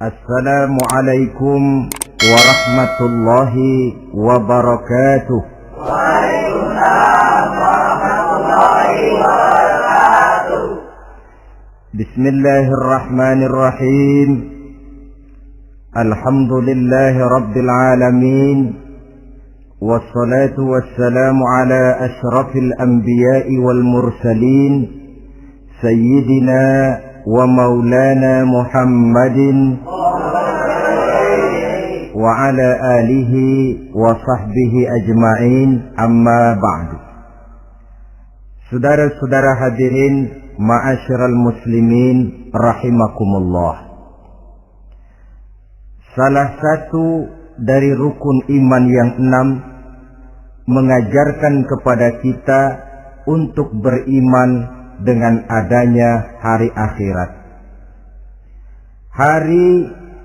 Assalamualaikum warahmatullahi wabarakatuh. Waalaikumsalam warahmatullahi wabarakatuh. Bismillahirrahmanirrahim. Alhamdulillahi rabbil alamin. Wassalatu wassalamu ala ashrafil anbiya'i wal mursalin, Sayyidina wa maulana Muhammadin wa ala alihi wa sahbihi ajma'in, amma ba'du. Saudara-saudara hadirin, ma'asyiral muslimin rahimakumullah. Salah satu dari rukun iman yang 6 mengajarkan kepada kita untuk beriman dengan adanya hari akhirat. Hari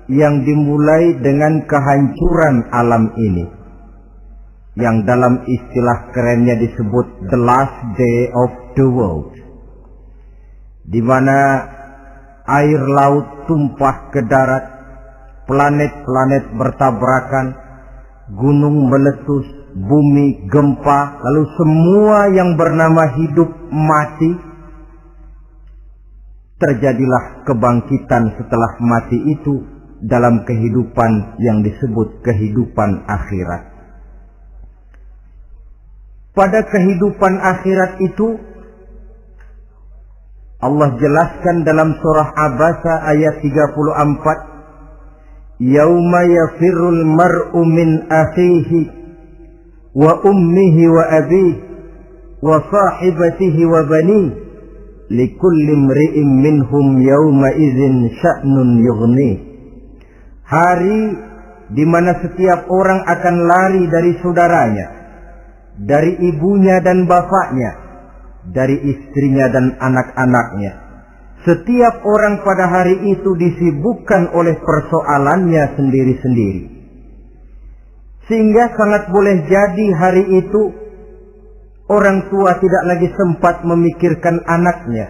yang dimulai dengan kehancuran alam ini, yang dalam istilah kerennya disebut the last day of the world, di mana air laut tumpah ke darat, planet-planet bertabrakan, gunung meletus, bumi gempa, lalu semua yang bernama hidup mati. Terjadilah kebangkitan setelah mati itu dalam kehidupan yang disebut kehidupan akhirat. Pada kehidupan akhirat itu Allah jelaskan dalam surah Abasa ayat 34, Yauma yafirrul mar'u min akhihi wa ummihi wa abihi wa sahibatihi wa banihi likulli imri'in minhum yawma idzin sya'nun yughni. Hari di mana setiap orang akan lari dari saudaranya, dari ibunya dan bapaknya, dari istrinya dan anak-anaknya. Setiap orang pada hari itu disibukkan oleh persoalannya sendiri-sendiri. Sehingga sangat boleh jadi hari itu orang tua tidak lagi sempat memikirkan anaknya.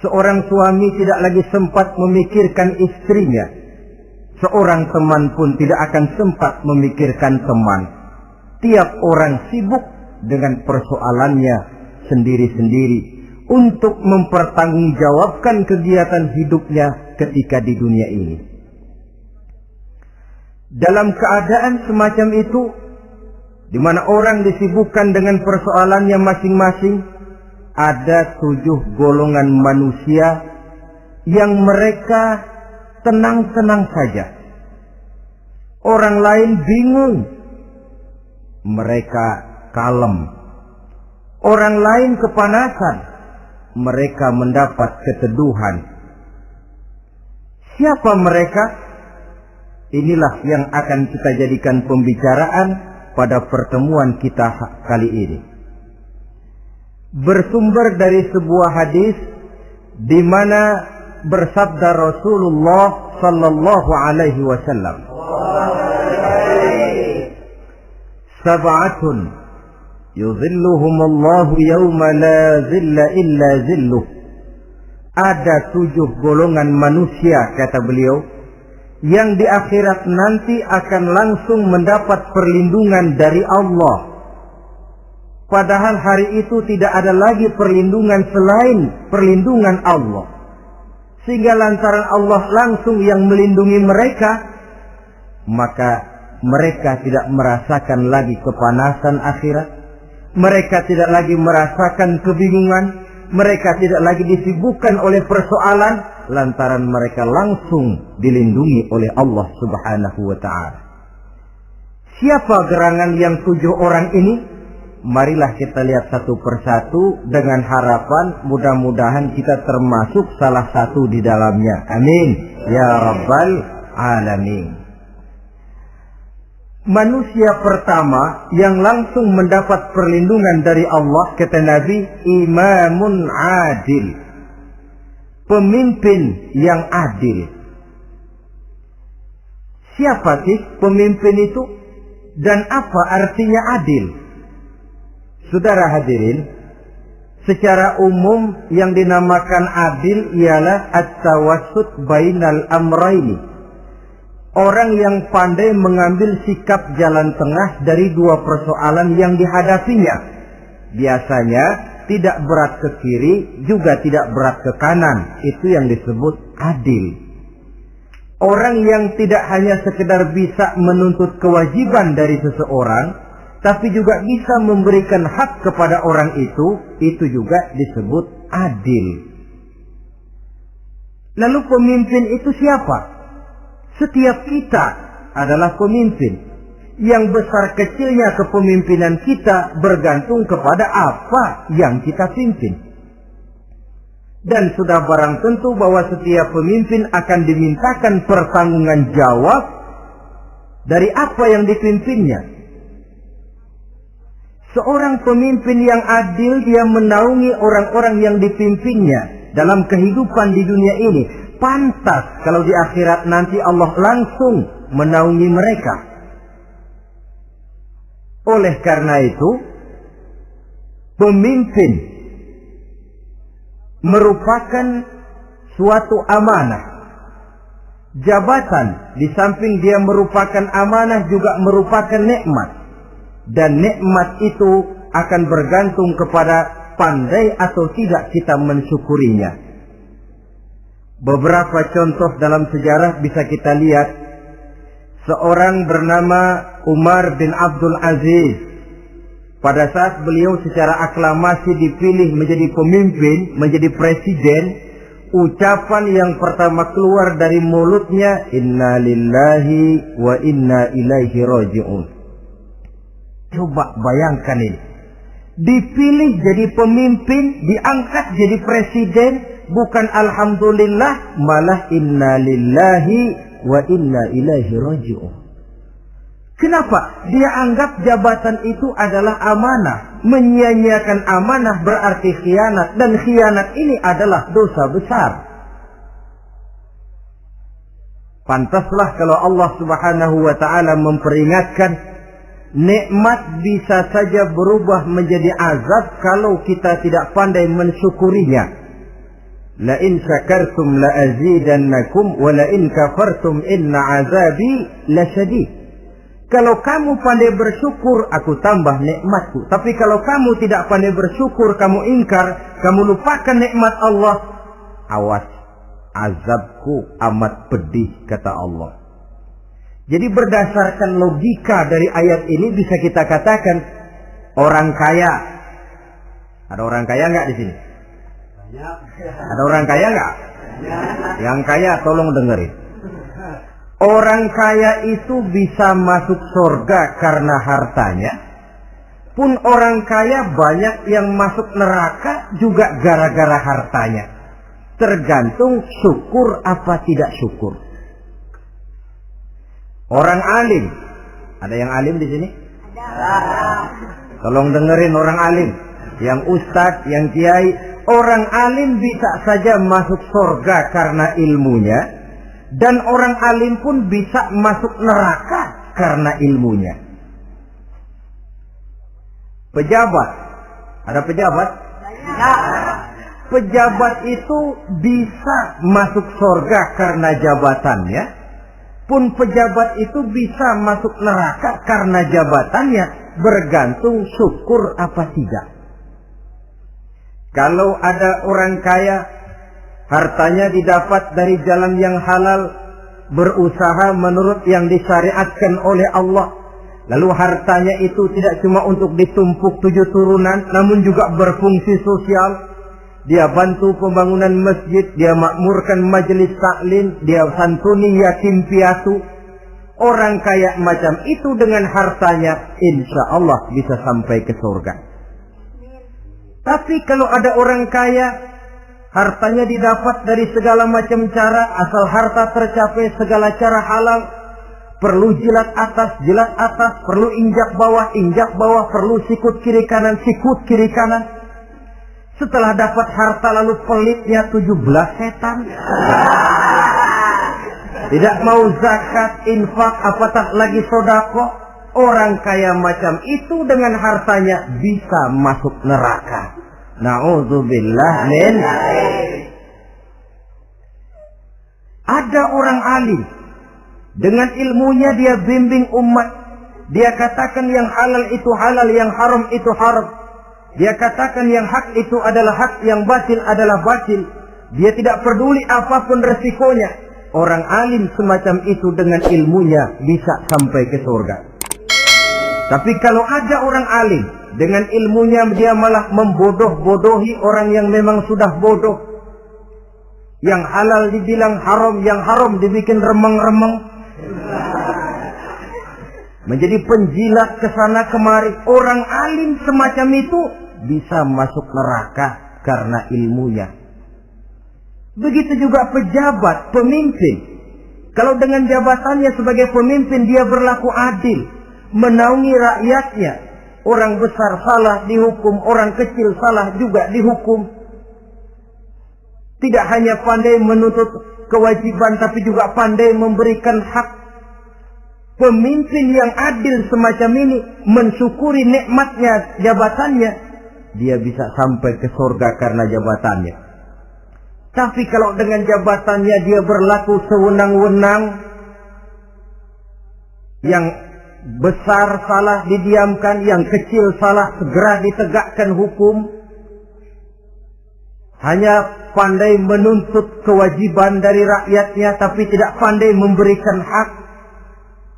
Seorang suami tidak lagi sempat memikirkan istrinya. Seorang teman pun tidak akan sempat memikirkan teman. Tiap orang sibuk dengan persoalannya sendiri-sendiri untuk mempertanggungjawabkan kegiatan hidupnya ketika di dunia ini. Dalam keadaan semacam itu, di mana orang disibukkan dengan persoalannya masing-masing, ada 7 golongan manusia yang mereka tenang-tenang saja. Orang lain bingung, mereka kalem. Orang lain kepanasan, mereka mendapat keteduhan. Siapa mereka? Inilah yang akan kita jadikan pembicaraan pada pertemuan kita kali ini. Bersumber dari sebuah hadis di mana bersabda Rasulullah sallallahu alaihi wasallam, Sab'atun yuzilluhumullahu yawma la zilla illa zilluh. Ada 7 golongan manusia, kata beliau, yang di akhirat nanti akan langsung mendapat perlindungan dari Allah. Padahal hari itu tidak ada lagi perlindungan selain perlindungan Allah. Sehingga lantaran Allah langsung yang melindungi mereka, maka mereka tidak merasakan lagi kepanasan akhirat. Mereka tidak lagi merasakan kebingungan. Mereka tidak lagi disibukkan oleh persoalan, lantaran mereka langsung dilindungi oleh Allah subhanahu wa ta'ala. Siapa gerangan yang 7 orang ini? Marilah kita lihat satu persatu dengan harapan mudah-mudahan kita termasuk salah satu di dalamnya. Amin ya rabbal alamin. Manusia pertama yang langsung mendapat perlindungan dari Allah, kata Nabi, imamun adil. Pemimpin yang adil. Siapa sih pemimpin itu? Dan apa artinya adil? Saudara hadirin, Secara umum yang dinamakan adil ialah at-tawassut bainal amraini. Orang yang pandai mengambil sikap jalan tengah dari dua persoalan yang dihadapinya. Biasanya tidak berat ke kiri, juga tidak berat ke kanan. Itu yang disebut adil. Orang yang tidak hanya sekedar bisa menuntut kewajiban dari seseorang, tapi juga bisa memberikan hak kepada orang itu juga disebut adil. Lalu pemimpin itu siapa? Setiap kita adalah pemimpin. Yang besar kecilnya kepemimpinan kita bergantung kepada apa yang kita pimpin. Dan sudah barang tentu bahwa setiap pemimpin akan dimintakan pertanggungan jawab dari apa yang dipimpinnya. Seorang pemimpin yang adil, dia menaungi orang-orang yang dipimpinnya dalam kehidupan di dunia ini. Pantas kalau di akhirat nanti Allah langsung menaungi mereka. Oleh karena itu, pemimpin merupakan suatu amanah. Jabatan di samping dia merupakan amanah juga merupakan nikmat. Dan nikmat itu akan bergantung kepada pandai atau tidak kita mensyukurinya. Beberapa contoh dalam sejarah bisa kita lihat. Seorang bernama Umar bin Abdul Aziz. Pada saat beliau secara aklamasi dipilih menjadi pemimpin, menjadi presiden, ucapan yang pertama keluar dari mulutnya, Inna lillahi wa inna ilaihi raji'un. Coba bayangkan ini. Dipilih jadi pemimpin, diangkat jadi presiden, bukan alhamdulillah, malah inna lillahi wa inna ilaihi raji'un. Kenapa? Dia anggap jabatan itu adalah amanah. Menyia-nyiakan amanah berarti khianat, dan khianat ini adalah dosa besar. Pantaslah kalau Allah Subhanahu wa taala memperingatkan, nikmat bisa saja berubah menjadi azab kalau kita tidak pandai mensyukurinya. La in syakartum la azidannakum wa la in kafartum inna azabi lasyadid. Kalau kamu pandai bersyukur, aku tambah nikmatku. Tapi kalau kamu tidak pandai bersyukur, kamu ingkar, kamu lupakan nikmat Allah, awas, azabku amat pedih, kata Allah. Jadi berdasarkan logika dari ayat ini bisa kita katakan orang kaya. Ada orang kaya nggak di sini? Ada orang kaya nggak? Yang kaya tolong dengerin. Orang kaya itu bisa masuk surga karena hartanya. Pun orang kaya banyak yang masuk neraka juga gara-gara hartanya. Tergantung syukur apa tidak syukur. Orang alim, ada yang alim di sini? Ada. Tolong dengerin orang alim, yang ustadz, yang kiai. Orang alim bisa saja masuk surga karena ilmunya, dan orang alim pun bisa masuk neraka karena ilmunya. Pejabat, ada pejabat? Pejabat itu bisa masuk surga karena jabatannya. Pun pejabat itu bisa masuk neraka karena jabatannya, bergantung syukur apa tidak. Kalau ada orang kaya, hartanya didapat dari jalan yang halal, berusaha menurut yang disyariatkan oleh Allah. Lalu hartanya itu tidak cuma untuk ditumpuk 7 turunan, namun juga berfungsi sosial. Dia bantu pembangunan masjid, dia makmurkan majelis taklim, dia santuni yatim piatu. Orang kaya macam itu dengan hartanya, insya Allah bisa sampai ke surga. Tapi kalau ada orang kaya, hartanya didapat dari segala macam cara, asal harta tercapai segala cara halal. Perlu jilat atas, perlu injak bawah, perlu sikut kiri kanan, sikut kiri kanan. Setelah dapat harta lalu pelitnya 17 setan. Tidak mau zakat, infak, apatah lagi sodako. Orang kaya macam itu dengan hartanya bisa masuk neraka. Na'udzubillah min. Ada orang alim, dengan ilmunya dia bimbing umat. Dia katakan yang halal itu halal, yang haram itu haram. Dia katakan yang hak itu adalah hak, yang batil adalah batil. Dia tidak peduli apapun resikonya. Orang alim semacam itu dengan ilmunya bisa sampai ke surga. Tapi kalau ada orang alim, dengan ilmunya dia malah membodoh-bodohi orang yang memang sudah bodoh. Yang halal dibilang haram, yang haram dibikin remeng-remeng. Menjadi penjilat kesana kemari. Orang alim semacam itu bisa masuk neraka karena ilmunya. Begitu juga pejabat, pemimpin. Kalau dengan jabatannya sebagai pemimpin dia berlaku adil, menaungi rakyatnya. Orang besar salah dihukum, orang kecil salah juga dihukum. Tidak hanya pandai menuntut kewajiban, tapi juga pandai memberikan hak. Pemimpin yang adil semacam ini mensyukuri nikmatnya jabatannya, dia bisa sampai ke surga karena jabatannya. Tapi kalau dengan jabatannya dia berlaku sewenang-wenang, yang besar salah didiamkan, yang kecil salah segera ditegakkan hukum. Hanya pandai menuntut kewajiban dari rakyatnya, tapi tidak pandai memberikan hak.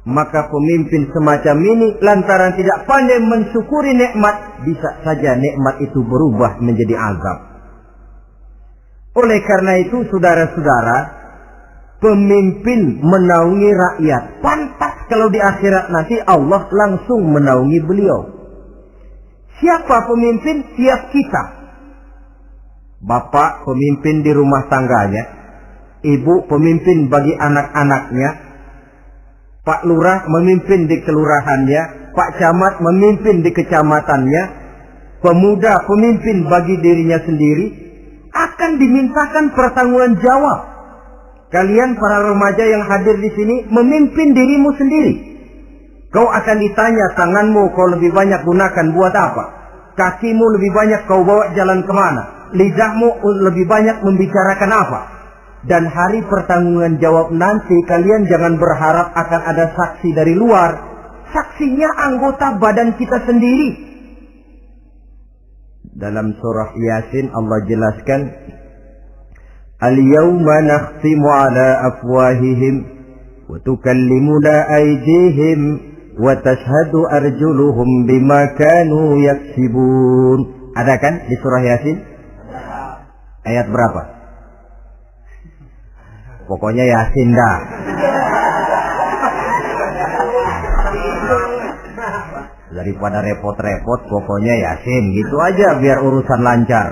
Maka pemimpin semacam ini lantaran tidak pandai mensyukuri nikmat, bisa saja nikmat itu berubah menjadi azab. Oleh karena itu saudara-saudara, pemimpin menaungi rakyat. Pantas kalau di akhirat nanti Allah langsung menaungi beliau. Siapa pemimpin? Siap kita. Bapak pemimpin di rumah tangganya, ibu pemimpin bagi anak-anaknya, Pak Lurah memimpin di kelurahannya, Pak Camat memimpin di kecamatannya, pemuda pemimpin bagi dirinya sendiri, akan dimintakan pertanggungan jawab. Kalian para remaja yang hadir di sini memimpin dirimu sendiri. Kau akan ditanya, tanganmu kau lebih banyak gunakan buat apa? Kakimu lebih banyak kau bawa jalan kemana? Lidahmu lebih banyak membicarakan apa? Dan hari pertanggungan jawab nanti kalian jangan berharap akan ada saksi dari luar. Saksinya anggota badan kita sendiri. Dalam surah Yasin Allah jelaskan, Al-yawma nakhtimu ala afwahihim wa tukallimuna aydihim wa tashhadu arjuluhum bima kanu yaksibun. Ada kan di surah Yasin? Ayat berapa? Pokoknya Yasin dah. Daripada repot-repot, pokoknya Yasin. Gitu aja biar urusan lancar.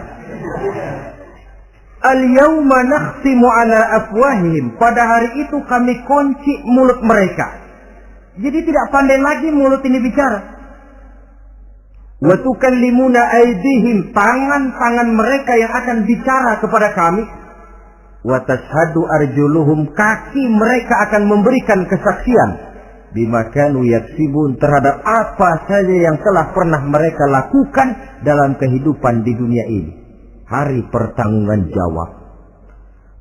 Al-yawma nakhtimu ala afwahihim. Pada hari itu kami kunci mulut mereka. Jadi tidak pandai lagi mulut ini bicara. Wa tukallimuna aydihim, tangan-tangan mereka yang akan bicara kepada kami. Wa tashhadu arjuluhum, kaki mereka akan memberikan kesaksian bima kanu yaksibun, terhadap apa saja yang telah pernah mereka lakukan dalam kehidupan di dunia ini. Hari pertanggungan jawab.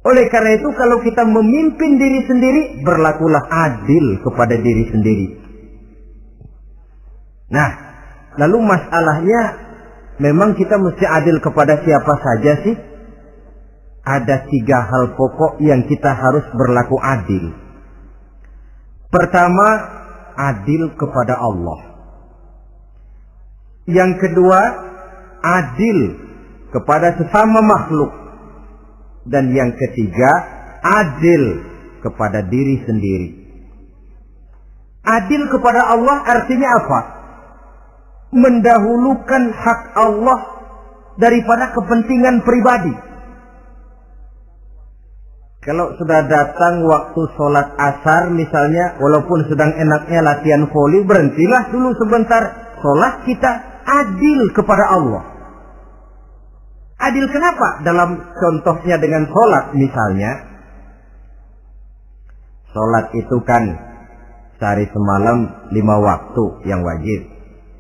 Oleh karena itu kalau kita memimpin diri sendiri, berlakulah adil kepada diri sendiri. Nah, lalu masalahnya, memang kita mesti adil kepada siapa saja sih? Ada 3 hal pokok yang kita harus berlaku adil. Pertama, adil kepada Allah. Yang kedua, adil kepada sesama makhluk. Dan yang ketiga, adil kepada diri sendiri. Adil kepada Allah artinya apa? Mendahulukan hak Allah daripada kepentingan pribadi. Kalau sudah datang waktu sholat asar misalnya, walaupun sedang enaknya latihan voli, berhentilah dulu sebentar. Sholat kita adil kepada Allah. Adil kenapa? Dalam contohnya dengan sholat misalnya. Sholat itu kan sehari semalam 5 waktu yang wajib.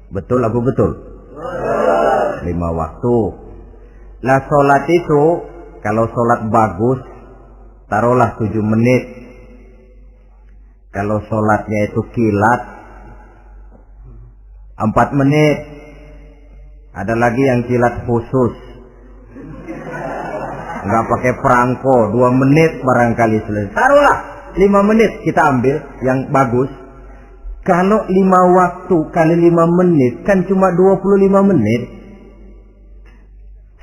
Betul apa betul? 5 waktu. Lah sholat itu, kalau sholat bagus, taruhlah 7 menit. Kalau sholatnya itu kilat, 4 menit. Ada lagi yang kilat khusus, nggak pakai perangko, 2 menit barangkali selesai. Taruhlah 5 menit kita ambil yang bagus. Kalau 5 waktu kali 5 menit kan cuma 25 menit.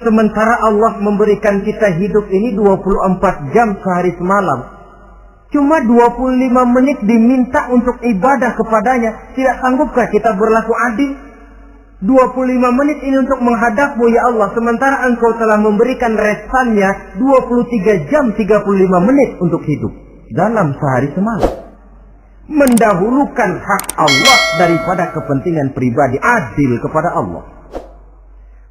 Sementara Allah memberikan kita hidup ini 24 jam sehari semalam. Cuma 25 menit diminta untuk ibadah kepadanya. Tidak sanggupkah kita berlaku adil? 25 menit ini untuk menghadapmu ya Allah. Sementara engkau telah memberikan restannya 23 jam 35 menit untuk hidup dalam sehari semalam. Mendahulukan hak Allah daripada kepentingan pribadi. Adil kepada Allah.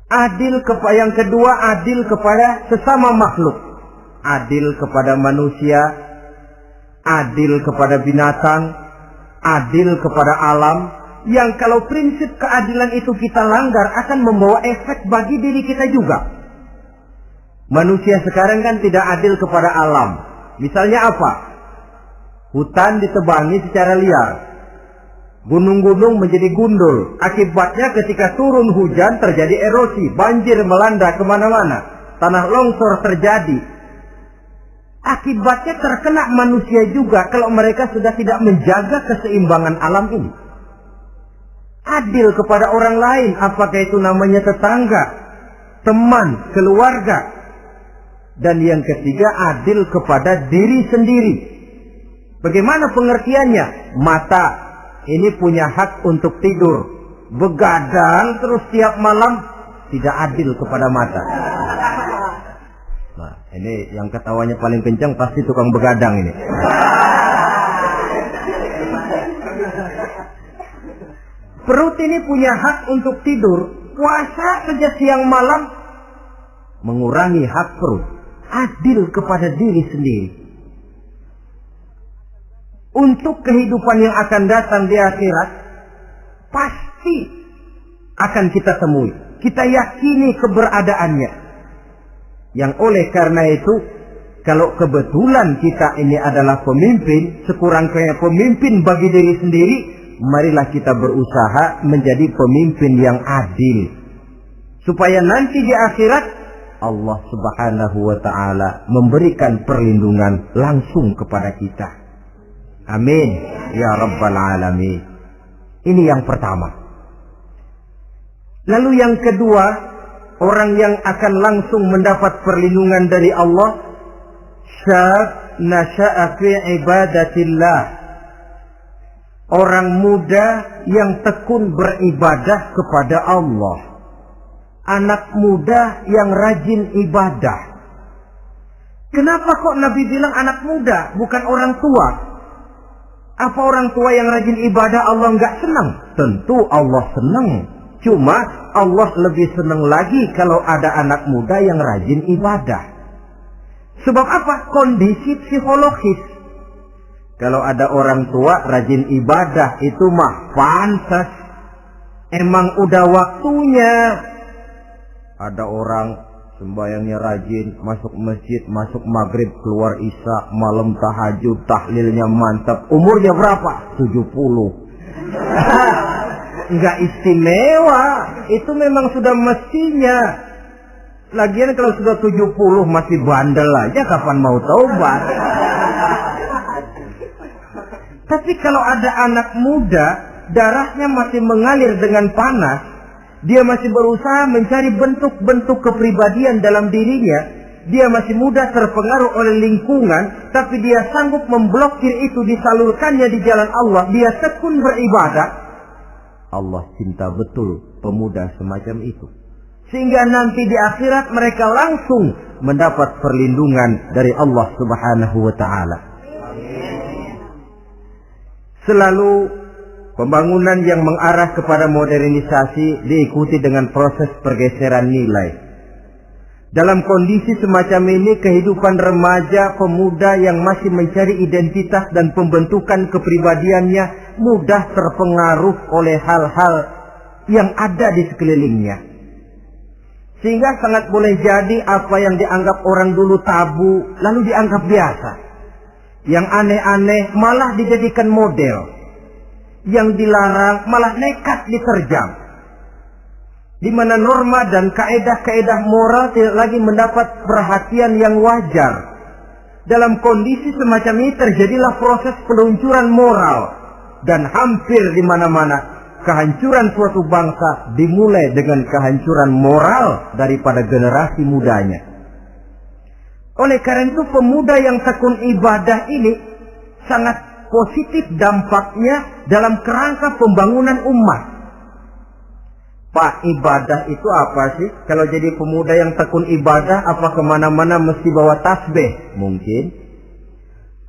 Adil kepada yang kedua, adil kepada sesama makhluk. Adil kepada manusia, adil kepada binatang, adil kepada alam. Yang kalau prinsip keadilan itu kita langgar akan membawa efek bagi diri kita juga. Manusia sekarang kan tidak adil kepada alam. Misalnya apa? Hutan ditebangi secara liar. Gunung-gunung menjadi gundul. Akibatnya ketika turun hujan terjadi erosi. Banjir melanda kemana-mana. Tanah longsor terjadi. Akibatnya terkena manusia juga kalau mereka sudah tidak menjaga keseimbangan alam ini. Adil kepada orang lain. Apakah itu namanya tetangga, teman, keluarga. Dan yang ketiga, adil kepada diri sendiri. Bagaimana pengertiannya? Mata ini punya hak untuk tidur. Begadang terus tiap malam, tidak adil kepada mata. Nah, ini yang ketawanya paling kencang pasti tukang begadang ini. Perut ini punya hak untuk tidur. Puasa saja siang malam, mengurangi hak perut. Adil kepada diri sendiri. Untuk kehidupan yang akan datang di akhirat, pasti akan kita temui. Kita yakini keberadaannya. Yang oleh karena itu, kalau kebetulan kita ini adalah pemimpin, sekurang-kurangnya pemimpin bagi diri sendiri, marilah kita berusaha menjadi pemimpin yang adil. Supaya nanti di akhirat, Allah Subhanahu wa ta'ala memberikan perlindungan langsung kepada kita. Amin. Ya Rabbal Alamin. Ini yang pertama. Lalu yang kedua, orang yang akan langsung mendapat perlindungan dari Allah, syab nasha'a fi ibadatillah. Orang muda yang tekun beribadah kepada Allah. Anak muda yang rajin ibadah. Kenapa kok Nabi bilang anak muda, bukan orang tua? Apa orang tua yang rajin ibadah Allah nggak senang? Tentu Allah senang. Cuma Allah lebih senang lagi kalau ada anak muda yang rajin ibadah. Sebab apa? Kondisi psikologis. Kalau ada orang tua rajin ibadah itu mah pantas. Emang udah waktunya. Ada orang sembayangnya rajin, masuk masjid, masuk maghrib, keluar isya, malam tahajud, tahlilnya mantap. Umurnya berapa? 70. Enggak istimewa. Itu memang sudah mestinya. Lagian kalau sudah 70 masih bandel aja, kapan mau taubat? Tapi kalau ada anak muda, darahnya masih mengalir dengan panas, dia masih berusaha mencari bentuk-bentuk kepribadian dalam dirinya, dia masih mudah terpengaruh oleh lingkungan, tapi dia sanggup memblokir itu, disalurkannya di jalan Allah, dia tekun beribadah. Allah cinta betul pemuda semacam itu. Sehingga nanti di akhirat mereka langsung mendapat perlindungan dari Allah Subhanahu wa ta'ala. Selalu pembangunan yang mengarah kepada modernisasi diikuti dengan proses pergeseran nilai. Dalam kondisi semacam ini, kehidupan remaja pemuda yang masih mencari identitas dan pembentukan kepribadiannya mudah terpengaruh oleh hal-hal yang ada di sekelilingnya. Sehingga sangat boleh jadi apa yang dianggap orang dulu tabu, lalu dianggap biasa. Yang aneh-aneh malah dijadikan model. Yang dilarang malah nekat diterjang. Di mana norma dan kaedah-kaedah moral tidak lagi mendapat perhatian yang wajar. Dalam kondisi semacam ini terjadilah proses peluncuran moral. Dan hampir di mana-mana kehancuran suatu bangsa dimulai dengan kehancuran moral daripada generasi mudanya. Oleh karena itu pemuda yang tekun ibadah ini sangat positif dampaknya dalam kerangka pembangunan umat. Pak, ibadah itu apa sih? Kalau jadi pemuda yang tekun ibadah, apa kemana-mana mesti bawa tasbih? Mungkin.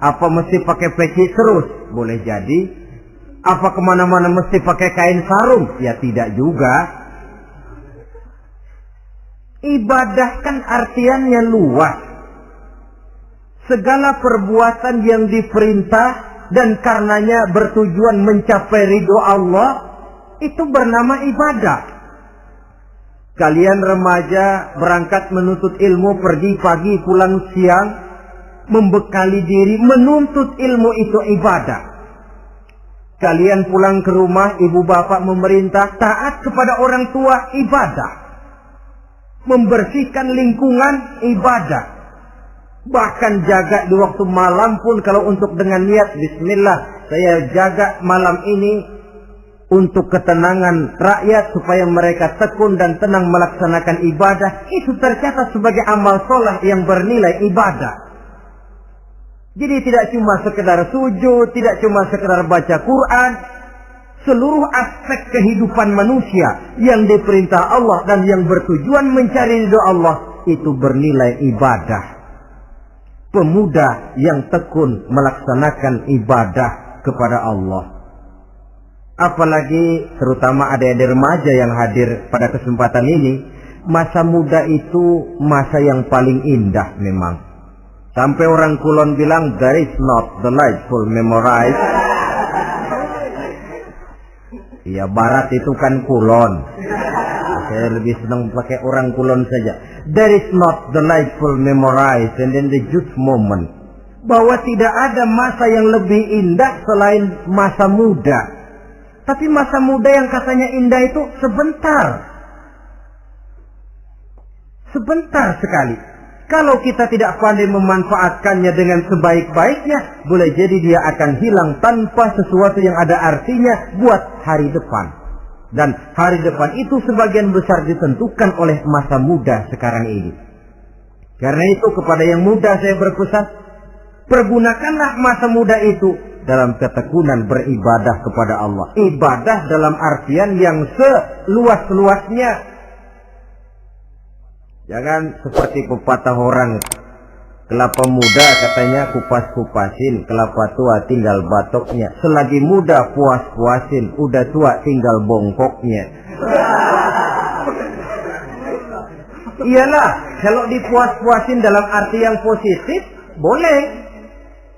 Apa mesti pakai peci terus? Boleh jadi. Apa kemana-mana mesti pakai kain sarung? Ya tidak juga. Ibadah kan artiannya luas. Segala perbuatan yang diperintah dan karenanya bertujuan mencapai ridho Allah, itu bernama ibadah. Kalian remaja berangkat menuntut ilmu, pergi pagi pulang siang, membekali diri, menuntut ilmu itu ibadah. Kalian pulang ke rumah, ibu bapak memerintah, taat kepada orang tua, ibadah. Membersihkan lingkungan, ibadah. Bahkan jaga di waktu malam pun kalau untuk dengan niat, bismillah, saya jaga malam ini untuk ketenangan rakyat supaya mereka tekun dan tenang melaksanakan ibadah. Itu tercatat sebagai amal soleh yang bernilai ibadah. Jadi tidak cuma sekedar sujud, tidak cuma sekedar baca Quran. Seluruh aspek kehidupan manusia yang diperintah Allah dan yang bertujuan mencari ridho Allah, itu bernilai ibadah. Pemuda yang tekun melaksanakan ibadah kepada Allah. Apalagi terutama adik-adik remaja yang hadir pada kesempatan ini. Masa muda itu masa yang paling indah memang. Sampai orang Kulon bilang, there is not delightful memorize. Ya Barat itu kan Kulon. Saya lebih senang pakai orang Kulon saja. There is not delightful memorize and then the youth moment. Bahwa tidak ada masa yang lebih indah selain masa muda. Tapi masa muda yang katanya indah itu sebentar. Sebentar sekali. Kalau kita tidak pandai memanfaatkannya dengan sebaik-baiknya, boleh jadi dia akan hilang tanpa sesuatu yang ada artinya buat hari depan. Dan hari depan itu sebagian besar ditentukan oleh masa muda sekarang ini. Karena itu kepada yang muda saya berpesan, pergunakanlah masa muda itu dalam ketekunan beribadah kepada Allah. Ibadah dalam artian yang seluas-luasnya. Jangan seperti pepatah orang, kelapa muda katanya kupas-kupasin, kelapa tua tinggal batoknya. Selagi muda puas-puasin, udah tua tinggal bongkoknya. Iyalah, kalau dipuas-puasin dalam arti yang positif, boleh.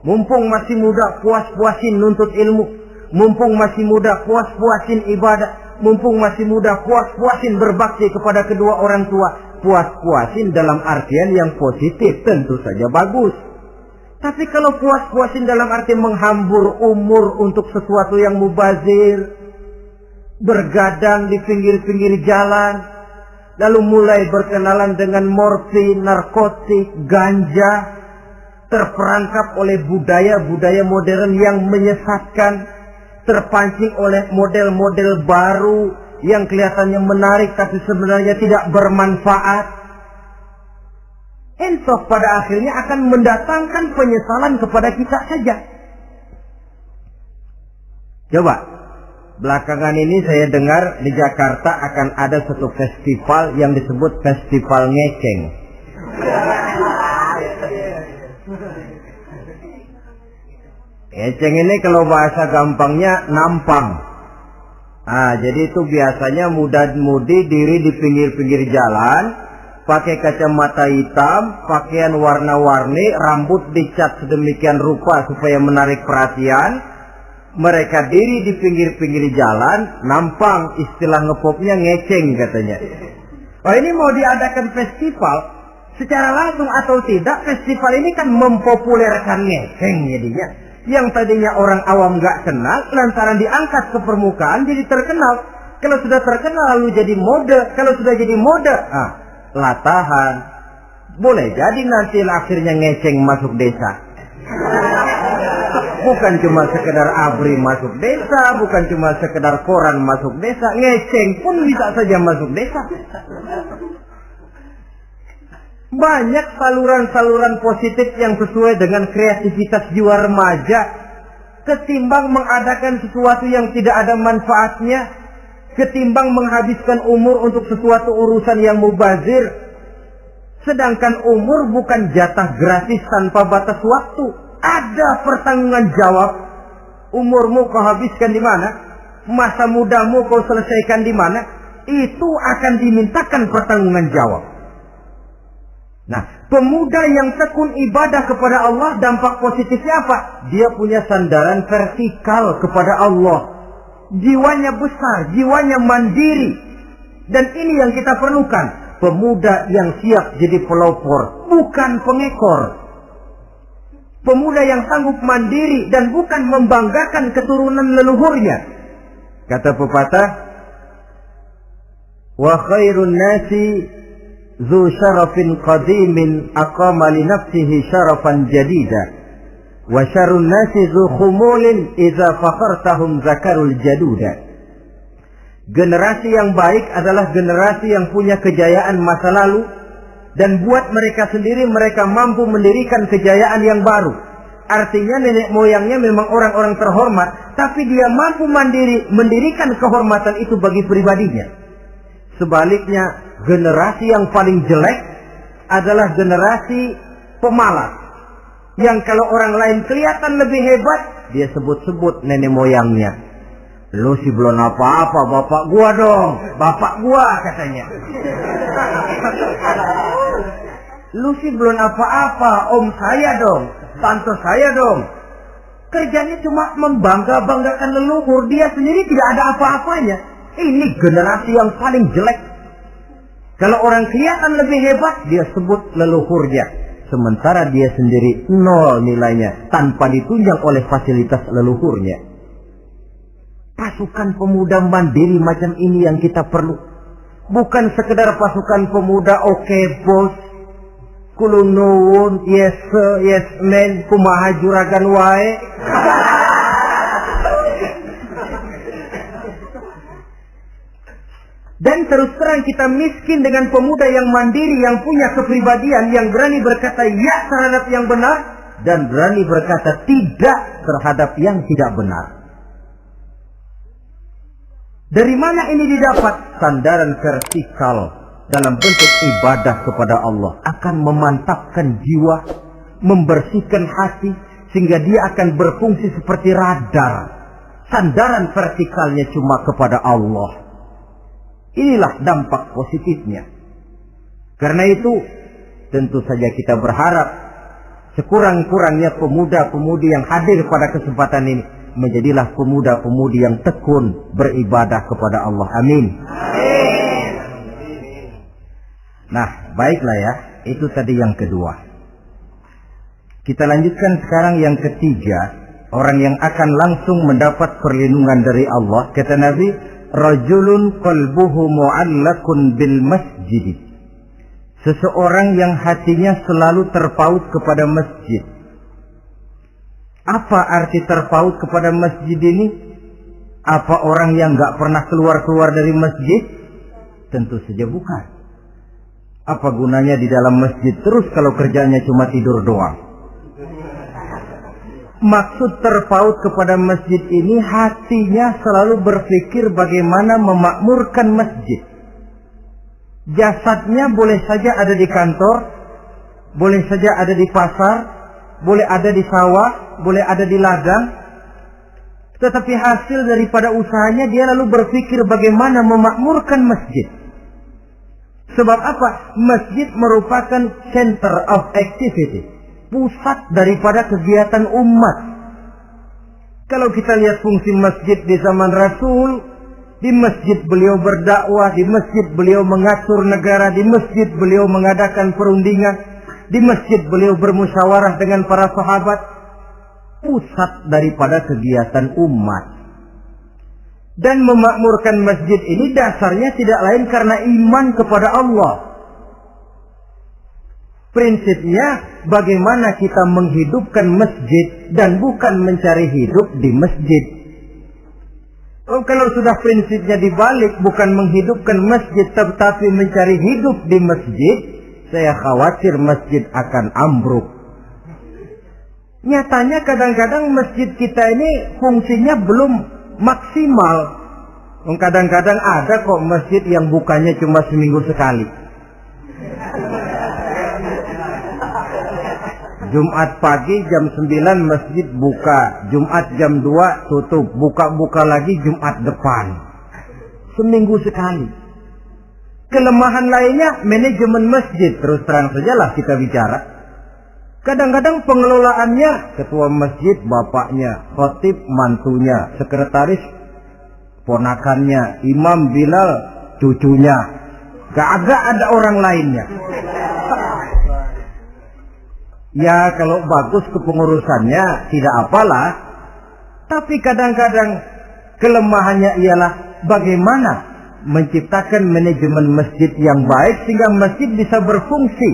Mumpung masih muda, puas-puasin nuntut ilmu. Mumpung masih muda, puas-puasin ibadah. Mumpung masih muda, puas-puasin berbakti kepada kedua orang tua. Puas-puasin dalam artian yang positif tentu saja bagus. Tapi kalau puas-puasin dalam arti menghambur umur untuk sesuatu yang mubazir, bergadang di pinggir-pinggir jalan, lalu mulai berkenalan dengan morfin, narkotik, ganja, terperangkap oleh budaya-budaya modern yang menyesatkan, terpancing oleh model-model baru yang kelihatannya menarik tapi sebenarnya tidak bermanfaat. Entah pada akhirnya akan mendatangkan penyesalan kepada kita saja. Coba, belakangan ini saya dengar di Jakarta akan ada satu festival yang disebut Festival Ngeceng. Ngeceng ini kalau bahasa gampangnya nampang. Jadi itu biasanya muda-mudi diri di pinggir-pinggir jalan, pakai kacamata hitam, pakaian warna-warni, rambut dicat sedemikian rupa supaya menarik perhatian. Mereka diri di pinggir-pinggir jalan, nampang, istilah ngepopnya ngeceng katanya. Oh, ini mau diadakan festival, secara langsung atau tidak, festival ini kan mempopulerkan ngeceng jadinya. Yang tadinya orang awam nggak kenal, lantaran diangkat ke permukaan jadi terkenal. Kalau sudah terkenal lalu jadi mode, kalau sudah jadi mode, latahan. Boleh jadi nanti akhirnya ngeceng masuk desa. Bukan cuma sekedar abri masuk desa, bukan cuma sekedar koran masuk desa, ngeceng pun bisa saja masuk desa. Banyak saluran-saluran positif yang sesuai dengan kreativitas jiwa remaja, ketimbang mengadakan sesuatu yang tidak ada manfaatnya, ketimbang menghabiskan umur untuk sesuatu urusan yang mubazir. Sedangkan umur bukan jatah gratis tanpa batas waktu. Ada pertanggungan jawab. Umurmu kau habiskan di mana? Masa mudamu kau selesaikan di mana? Itu akan dimintakan pertanggungan jawab. Nah, pemuda yang tekun ibadah kepada Allah, dampak positifnya apa? Dia punya sandaran vertikal kepada Allah. Jiwanya besar, jiwanya mandiri. Dan ini yang kita perlukan. Pemuda yang siap jadi pelopor, bukan pengekor. Pemuda yang sanggup mandiri dan bukan membanggakan keturunan leluhurnya. Kata pepatah, wa khairun nasi zu syarafin qadimin aqama li nafsihi syarafan jadida wa syarrun nasi zu khumulin idza fakhartahum zakarul jaduda. Generasi yang baik adalah generasi yang punya kejayaan masa lalu, dan buat mereka sendiri mereka mampu mendirikan kejayaan yang baru. Artinya nenek moyangnya memang orang-orang terhormat, tapi dia mampu mandiri mendirikan kehormatan itu bagi pribadinya. Sebaliknya, generasi yang paling jelek adalah generasi pemalas, yang kalau orang lain kelihatan lebih hebat, dia sebut-sebut nenek moyangnya. Lu sih belum apa-apa, bapak gua dong. Bapak gua katanya. Lu sih belum apa-apa, om saya dong. Tante saya dong. Kerjanya cuma membangga-banggakan leluhur. Dia sendiri tidak ada apa-apanya. Ini generasi yang paling jelek. Kalau orang kelihatan lebih hebat, dia sebut leluhurnya. Sementara dia sendiri nol nilainya, tanpa ditunjang oleh fasilitas leluhurnya. Pasukan pemuda mandiri macam ini yang kita perlu. Bukan sekedar pasukan pemuda oke bos, kulun nuwun, yes sir, yes man, kumaha juragan wae. Dan terus terang kita miskin dengan pemuda yang mandiri, yang punya kepribadian, yang berani berkata ya terhadap yang benar, dan berani berkata tidak terhadap yang tidak benar. Dari mana ini didapat? Sandaran vertikal dalam bentuk ibadah kepada Allah akan memantapkan jiwa, membersihkan hati, sehingga dia akan berfungsi seperti radar. Sandaran vertikalnya cuma kepada Allah. Inilah dampak positifnya. Karena itu, tentu saja kita berharap sekurang-kurangnya pemuda-pemudi yang hadir pada kesempatan ini menjadilah pemuda-pemudi yang tekun beribadah kepada Allah. Amin. Nah, baiklah ya. Itu tadi yang kedua. Kita lanjutkan sekarang yang ketiga. Orang yang akan langsung mendapat perlindungan dari Allah. Kata Nabi, rajulun qalbuhu mu'allakun bil masjid. Seseorang yang hatinya selalu terpaut kepada masjid. Apa arti terpaut kepada masjid ini? Apa orang yang gak pernah keluar-keluar dari masjid? Tentu saja bukan. Apa gunanya di dalam masjid terus kalau kerjanya cuma tidur doang? Maksud terpaut kepada masjid ini, hatinya selalu berpikir bagaimana memakmurkan masjid. Jasadnya boleh saja ada di kantor, boleh saja ada di pasar, boleh ada di sawah, boleh ada di ladang. Tetapi hasil daripada usahanya dia lalu berpikir bagaimana memakmurkan masjid. Sebab apa? Masjid merupakan center of activity, pusat daripada kegiatan umat. Kalau kita lihat fungsi masjid di zaman Rasul, Di masjid beliau berdakwah, di masjid beliau mengatur negara, di masjid beliau mengadakan perundingan, di masjid beliau bermusyawarah dengan para sahabat. Pusat daripada kegiatan umat. Dan memakmurkan masjid ini dasarnya tidak lain karena iman kepada Allah. Prinsipnya bagaimana kita menghidupkan masjid dan bukan mencari hidup di masjid. Kalau sudah prinsipnya dibalik, bukan menghidupkan masjid tetapi mencari hidup di masjid, saya khawatir masjid akan ambruk. Nyatanya kadang-kadang masjid kita ini fungsinya belum maksimal. Kadang-kadang ada kok masjid yang bukanya cuma seminggu sekali. Jumat pagi jam 9 masjid buka, Jumat jam 2 tutup, buka-buka lagi Jumat depan. Seminggu sekali. Kelemahan lainnya manajemen masjid, terus terang sajalah kita bicara. Kadang-kadang pengelolaannya ketua masjid bapaknya, khatib mantunya, sekretaris ponakannya, imam Bilal cucunya. Gak ada orang lainnya. Ya kalau bagus kepengurusannya tidak apalah. Tapi kadang-kadang kelemahannya ialah bagaimana menciptakan manajemen masjid yang baik sehingga masjid bisa berfungsi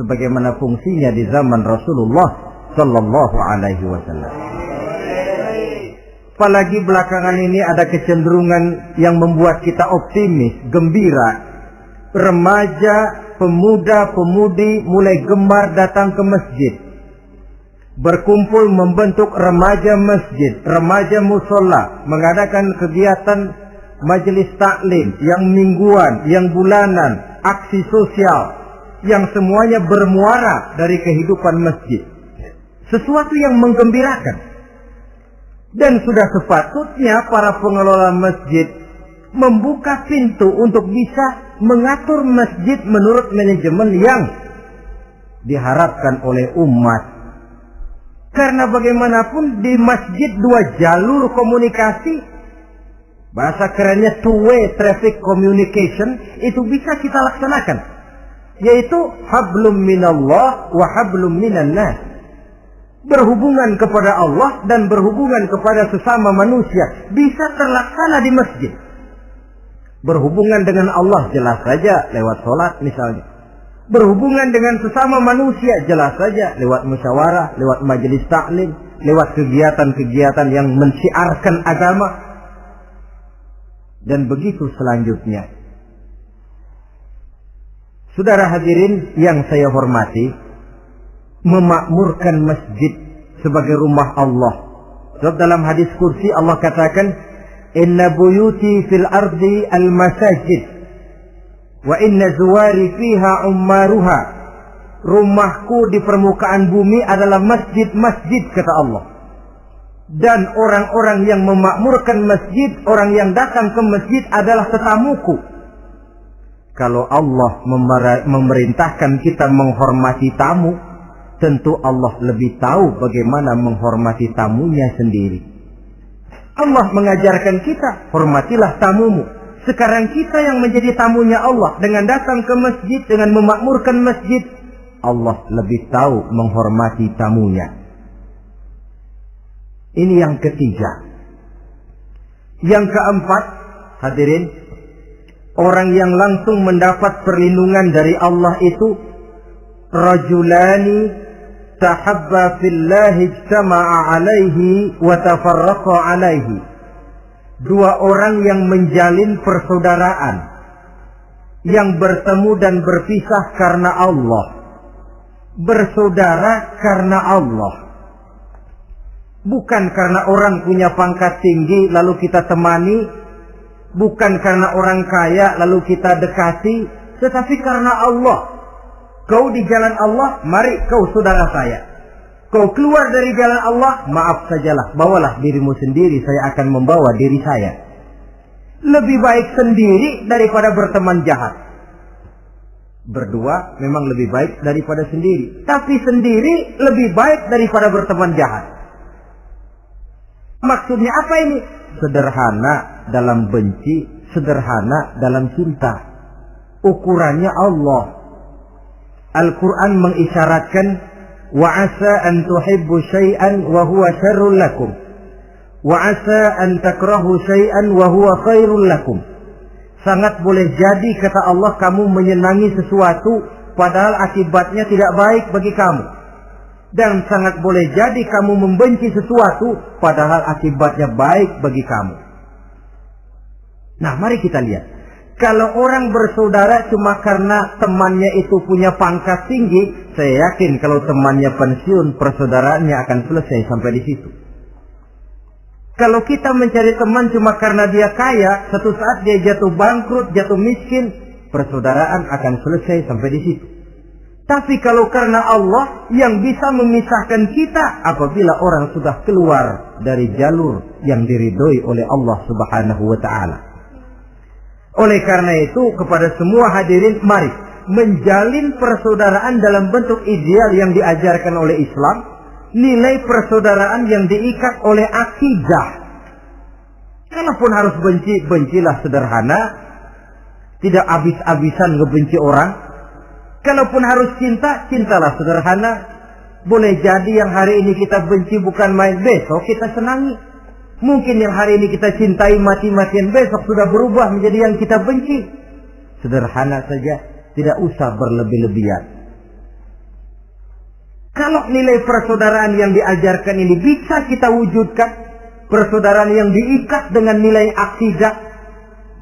sebagaimana fungsinya di zaman Rasulullah Sallallahu Alaihi Wasallam. Apalagi belakangan ini ada kecenderungan yang membuat kita optimis, gembira. Remaja, pemuda-pemudi mulai gemar datang ke masjid. Berkumpul membentuk remaja masjid, remaja musola, mengadakan kegiatan majelis taklim yang mingguan, yang bulanan, aksi sosial, yang semuanya bermuara dari kehidupan masjid. Sesuatu yang menggembirakan. Dan sudah sepatutnya para pengelola masjid membuka pintu untuk bisa mengatur masjid menurut manajemen yang diharapkan oleh umat. Karena bagaimanapun di masjid dua jalur komunikasi, bahasa kerennya two-way traffic communication, itu bisa kita laksanakan. Yaitu hablum minallah wa hablum minan nas. Berhubungan kepada Allah dan berhubungan kepada sesama manusia bisa terlaksana di masjid. Berhubungan dengan Allah jelas saja lewat sholat misalnya. Berhubungan dengan sesama manusia jelas saja lewat musyawarah, lewat majelis taklim, lewat kegiatan-kegiatan yang mensiarkan agama. Dan begitu selanjutnya. Saudara hadirin yang saya hormati, memakmurkan masjid sebagai rumah Allah. Sebab dalam hadis kursi Allah katakan, inna buyuti fil ardi al masajid wa inna zuwari fiha ummaruha. Rumahku di permukaan bumi adalah masjid-masjid, kata Allah. Dan orang-orang yang memakmurkan masjid, orang yang datang ke masjid adalah tetamuku. Kalau Allah memerintahkan kita menghormati tamu, tentu Allah lebih tahu bagaimana menghormati tamunya sendiri. Allah mengajarkan kita, hormatilah tamumu. Sekarang kita yang menjadi tamunya Allah dengan datang ke masjid, dengan memakmurkan masjid, Allah lebih tahu menghormati tamunya. Ini yang ketiga. Yang keempat, hadirin, orang yang langsung mendapat perlindungan dari Allah itu rajulani tahabba fillahi ijtama'a alaihi wa tafarraqa alaihi. Dua orang yang menjalin persaudaraan, yang bertemu dan berpisah karena Allah. Bersaudara karena Allah. Bukan karena orang punya pangkat tinggi lalu kita temani, bukan karena orang kaya lalu kita dekati, tetapi karena Allah. Kau di jalan Allah, mari kau saudara saya. Kau keluar dari jalan Allah, maaf sajalah, bawalah dirimu sendiri, saya akan membawa diri saya. Lebih baik sendiri daripada berteman jahat. Berdua memang lebih baik daripada sendiri, tapi sendiri lebih baik daripada berteman jahat. Maksudnya apa ini? Sederhana. dalam benci, sederhana dalam cinta. Ukurannya Allah. Al-Quran mengisyaratkan, wa asa an tuhibbu syai'an wa huwa syarrul lakum, wa asa an takrahu syai'an wa huwa khairul lakum. Sangat boleh jadi, kata Allah, kamu menyenangi sesuatu padahal akibatnya tidak baik bagi kamu. Dan sangat boleh jadi kamu membenci sesuatu padahal akibatnya baik bagi kamu. Nah, mari kita lihat. Kalau orang bersaudara cuma karena temannya itu punya pangkat tinggi, saya yakin kalau temannya pensiun, persaudaraannya akan selesai sampai di situ. Kalau kita mencari teman cuma karena dia kaya, satu saat dia jatuh bangkrut, jatuh miskin, persaudaraan akan selesai sampai di situ. Tapi kalau karena Allah yang bisa memisahkan kita apabila orang sudah keluar dari jalur yang diridhoi oleh Allah Subhanahu wa taala. Oleh karena itu, kepada semua hadirin, mari menjalin persaudaraan dalam bentuk ideal yang diajarkan oleh Islam, nilai persaudaraan yang diikat oleh akidah. Kalaupun harus benci, bencilah sederhana, tidak habis-habisan ngebenci orang. Kalaupun harus cinta, cintalah sederhana. Boleh jadi yang hari ini kita benci bukan main, besok kita senangi. Mungkin yang hari ini kita cintai mati-matian, besok sudah berubah menjadi yang kita benci. Sederhana saja, tidak usah berlebih-lebihan. Kalau nilai persaudaraan yang diajarkan ini bisa kita wujudkan, persaudaraan yang diikat dengan nilai akidah,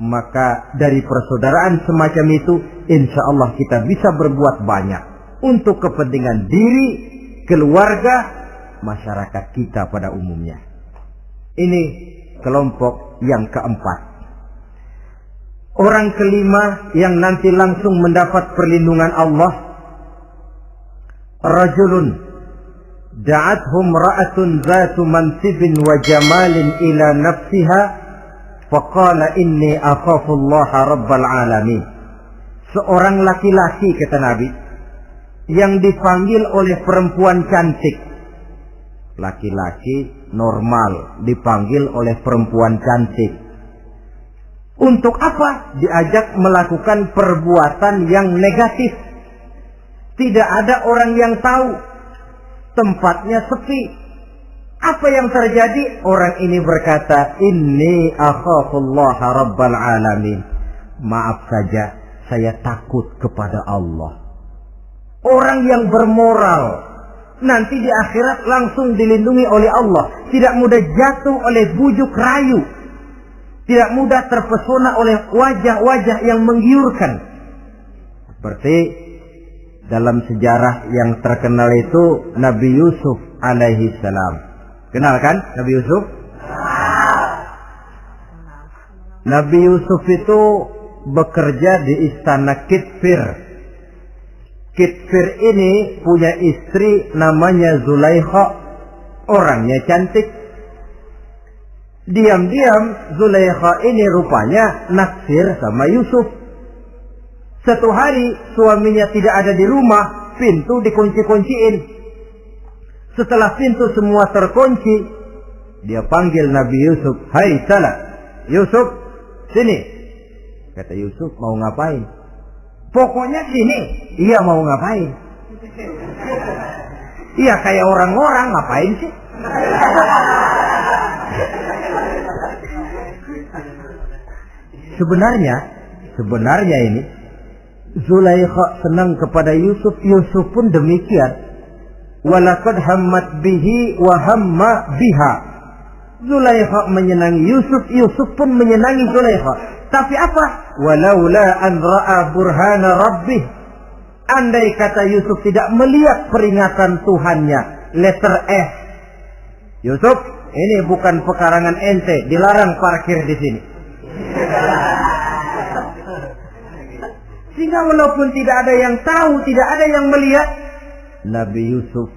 maka dari persaudaraan semacam itu, insya Allah kita bisa berbuat banyak untuk kepentingan diri, keluarga, masyarakat kita pada umumnya. Ini kelompok yang keempat. Orang kelima yang nanti langsung mendapat perlindungan Allah, rajulun da'athum ra'atun zatu mansibin wa jamalin ila nafsiha faqala inni akhafullaha rabbal alamin. Seorang laki-laki, kata Nabi, yang dipanggil oleh perempuan cantik. Laki-laki normal dipanggil oleh perempuan cantik. Untuk apa? Diajak melakukan perbuatan yang negatif. Tidak ada orang yang tahu. Tempatnya sepi. Apa yang terjadi? Orang ini berkata, inni akhafullaha rabbal alamin. Maaf saja, saya takut kepada Allah. Orang yang bermoral nanti di akhirat langsung dilindungi oleh Allah. Tidak mudah jatuh oleh bujuk rayu. Tidak mudah terpesona oleh wajah-wajah yang menggiurkan. Seperti dalam sejarah yang terkenal itu Nabi Yusuf alaihi salam. Kenal kan Nabi Yusuf? Nabi Yusuf itu bekerja di istana Kitfir. Kitfir ini punya istri namanya Zulaikha. Orangnya cantik. Diam-diam Zulaikha ini rupanya naksir sama Yusuf. Satu hari suaminya tidak ada di rumah, pintu dikunci-kunciin. Setelah pintu semua terkunci, dia panggil Nabi Yusuf, "Hai salah, Yusuf, sini." Kata Yusuf, "Mau ngapain?" "Pokoknya sini." "Iya, mau ngapain?" "Iya, kayak orang-orang, ngapain sih?" Sebenarnya ini Zulaikha senang kepada Yusuf, Yusuf pun demikian. Walaqad hammat bihi wa hamma biha. Zulaikha menyenangi Yusuf, Yusuf pun menyenangi Zulaikha. Tapi apa? Walaula an ra'a burhana rabbih. Andai kata Yusuf tidak melihat peringatan Tuhannya, letter S. Yusuf, ini bukan pekarangan ente, dilarang parkir di sini. Sehingga walaupun tidak ada yang tahu, tidak ada yang melihat, Nabi Yusuf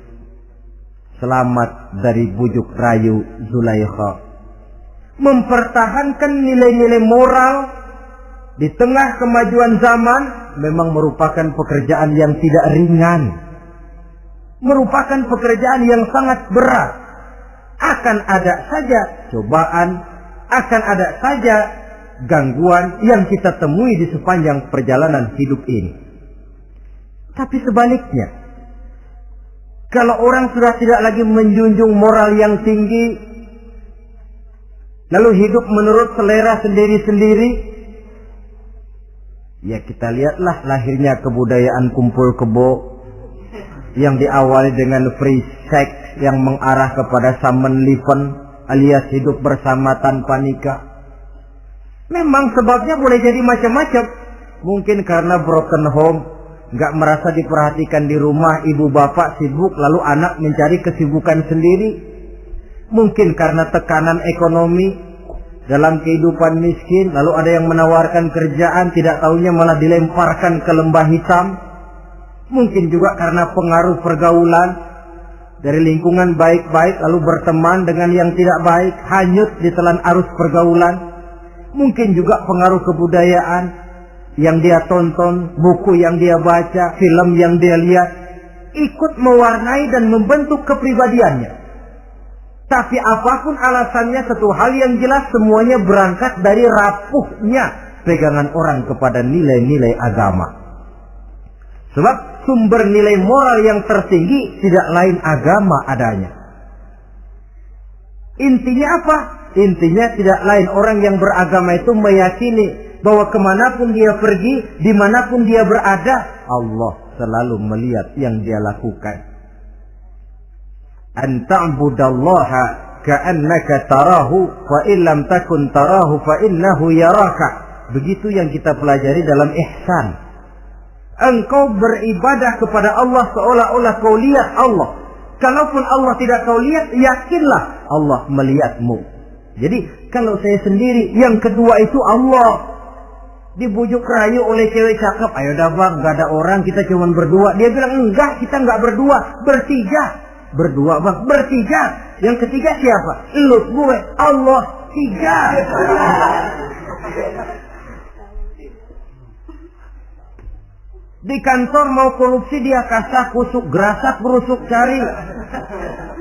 selamat dari bujuk rayu Zulaikha. Mempertahankan nilai-nilai moral di tengah kemajuan zaman memang merupakan pekerjaan yang tidak ringan. Merupakan pekerjaan yang sangat berat. Akan ada saja cobaan, akan ada saja gangguan yang kita temui di sepanjang perjalanan hidup ini. Tapi sebaliknya, kalau orang sudah tidak lagi menjunjung moral yang tinggi, lalu hidup menurut selera sendiri-sendiri, ya kita lihatlah lahirnya kebudayaan kumpul kebo yang diawali dengan free sex yang mengarah kepada Samenleben alias hidup bersama tanpa nikah. Memang sebabnya boleh jadi macam-macam. Mungkin karena broken home, nggak merasa diperhatikan di rumah, ibu bapak sibuk, lalu anak mencari kesibukan sendiri. Mungkin karena tekanan ekonomi dalam kehidupan miskin, lalu ada yang menawarkan kerjaan, tidak tahunya malah dilemparkan ke lembah hitam. Mungkin juga karena pengaruh pergaulan dari lingkungan baik-baik, lalu berteman dengan yang tidak baik, hanyut di telan arus pergaulan. Mungkin juga pengaruh kebudayaan yang dia tonton, buku yang dia baca, film yang dia lihat, ikut mewarnai dan membentuk kepribadiannya. Tapi apapun alasannya, satu hal yang jelas, semuanya berangkat dari rapuhnya pegangan orang kepada nilai-nilai agama. Sebab sumber nilai moral yang tertinggi tidak lain agama adanya. Intinya apa? Intinya tidak lain, orang yang beragama itu meyakini bahwa kemanapun dia pergi, dimanapun dia berada, Allah selalu melihat yang dia lakukan. An ta'budallaha ka'annaka tarahu fa illam takun tarahu fa innahu yaraka. Begitu yang kita pelajari dalam ihsan. Engkau beribadah kepada Allah seolah-olah kau lihat Allah. Kalaupun Allah tidak kau lihat, yakinlah Allah melihatmu. Jadi kalau saya sendiri, yang kedua itu Allah. Dibujuk rayu oleh cewek cakep, ayo dah bang, gak ada orang, kita cuma berdua. Dia bilang enggak, kita enggak berdua, bertiga. Berdua bang, bertiga. Yang ketiga siapa? Lu, gue, Allah, tiga. Di kantor mau korupsi, dia kasak kusuk, gerasak berusuk, cari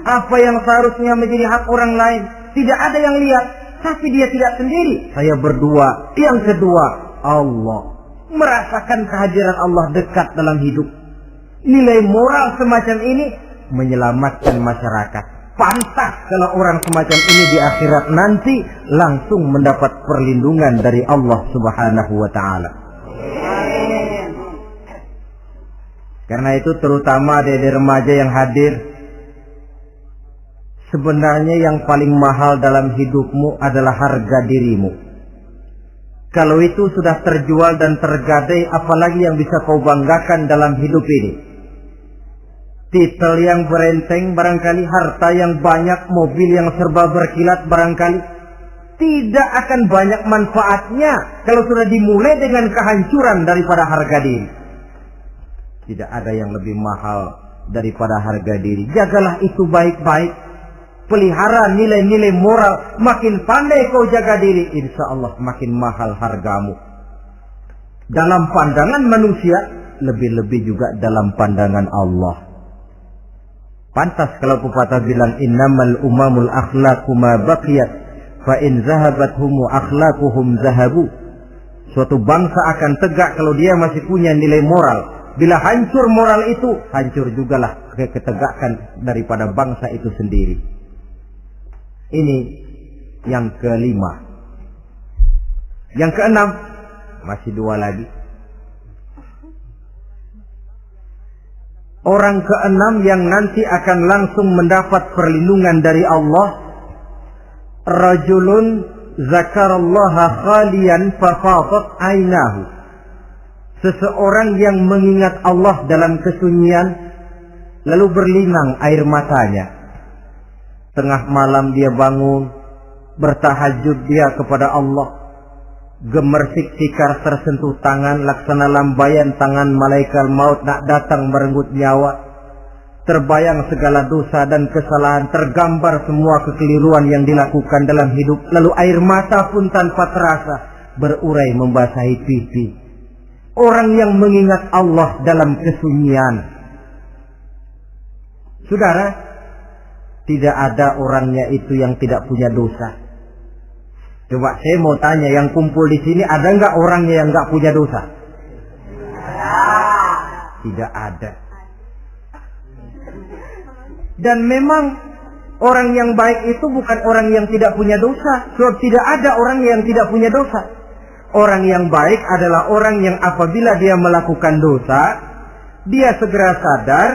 apa yang seharusnya menjadi hak orang lain. Tidak ada yang lihat, tapi dia tidak sendiri. Saya berdua. Yang kedua, Allah. Merasakan kehadiran Allah dekat dalam hidup. Nilai moral semacam ini menyelamatkan masyarakat. Pantas kalau orang semacam ini di akhirat nanti langsung mendapat perlindungan dari Allah Subhanahu wa ta'ala. Karena itu terutama adik-adik remaja yang hadir, sebenarnya yang paling mahal dalam hidupmu adalah harga dirimu. Kalau itu sudah terjual dan tergadai, apalagi yang bisa kau banggakan dalam hidup ini? Titel yang berenteng barangkali, harta yang banyak, mobil yang serba berkilat barangkali. Tidak akan banyak manfaatnya kalau sudah dimulai dengan kehancuran daripada harga diri. Tidak ada yang lebih mahal daripada harga diri. Jagalah itu baik-baik. Pelihara nilai-nilai moral. Makin pandai kau jaga diri, insya Allah makin mahal hargamu. Dalam pandangan manusia, lebih-lebih juga dalam pandangan Allah. Pantas kalau pepatah bilang, innamal umamul akhlaqu ma baqiyat, fa in zahabathumu akhlaquhum zahabu. Suatu bangsa akan tegak kalau dia masih punya nilai moral. Bila hancur moral itu, hancur jugalah ketegakan daripada bangsa itu sendiri. Ini yang kelima. Yang keenam, masih dua lagi. Orang keenam yang nanti akan langsung mendapat perlindungan dari Allah, rajulun zakarallaha khalian fafadat ainahu. Seseorang yang mengingat Allah dalam kesunyian, lalu berlinang air matanya. Tengah malam dia bangun, bertahajud dia kepada Allah. Gemersik tikar tersentuh tangan, laksana lambaian tangan malaikat maut nak datang merenggut nyawa. Terbayang segala dosa dan kesalahan, tergambar semua kekeliruan yang dilakukan dalam hidup. Lalu air mata pun tanpa terasa berurai membasahi pipi. Orang yang mengingat Allah dalam kesunyian. Saudara, tidak ada orangnya itu yang tidak punya dosa. Coba saya mau tanya, yang kumpul di sini ada nggak orang yang nggak punya dosa? Tidak ada. Dan memang orang yang baik itu bukan orang yang tidak punya dosa. Sebab tidak ada orang yang tidak punya dosa. Orang yang baik adalah orang yang apabila dia melakukan dosa, dia segera sadar,